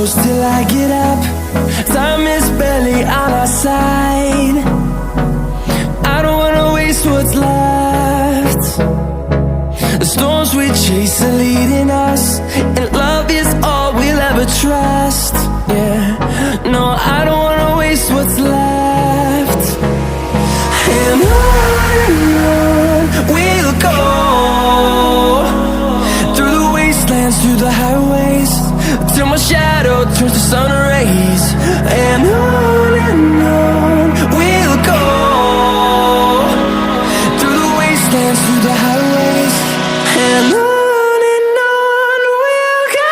close till I get up. Time is barely on our side. I don't wanna waste what's left. The storms we chase are leading us, and love is all we'll ever trust. Yeah, no, I don't wanna waste what's left. And on we'll go, through the wastelands, through the highways, till my shadow turns to sun rays. And on we'll go, through the wastelands, through the highways, and on we'll go.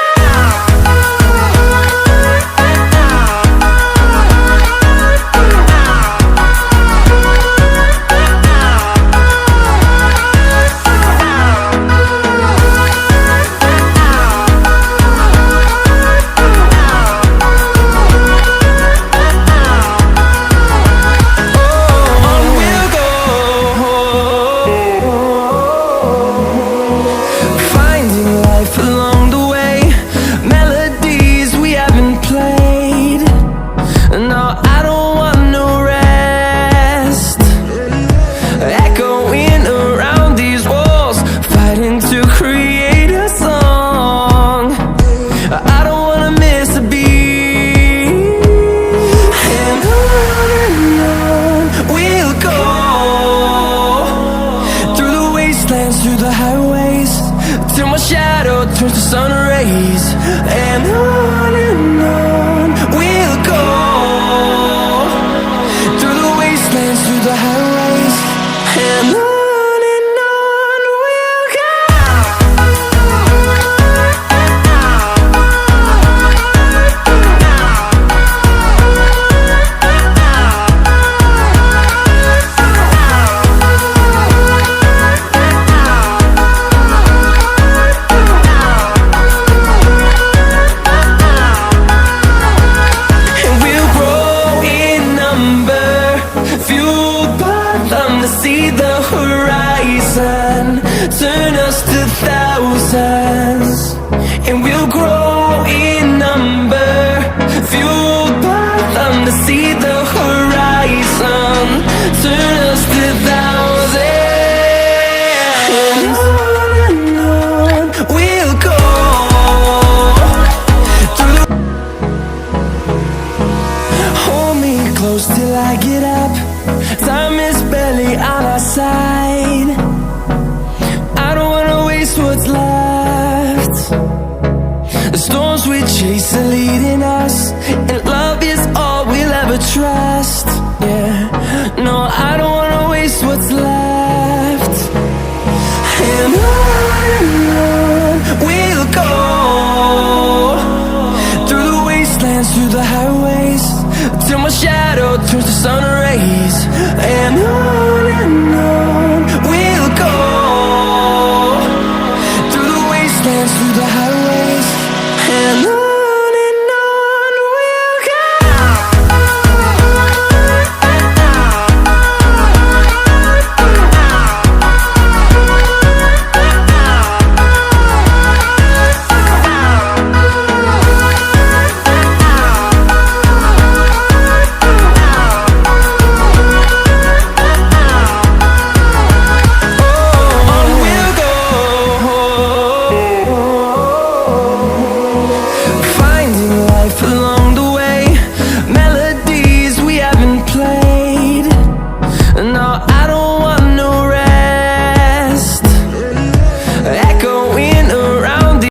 Through the highways, till my shadow turns to sun rays. And on we'll go, through the wastelands, through the highways, and on we'll go. See the horizon, turn us to thousands, and we'll grow in number, fueled by them. To see the horizon, turn us to thousands, and on we'll go, through the... Hold me close till I get up. Time is barely on our side. I don't wanna waste what's left. The storms we chase are leading us, and love is all we'll ever trust. Yeah, no, I don't wanna waste what's left. And on we'll go, through the wastelands, through the highways, till my shadow turns to sun rays.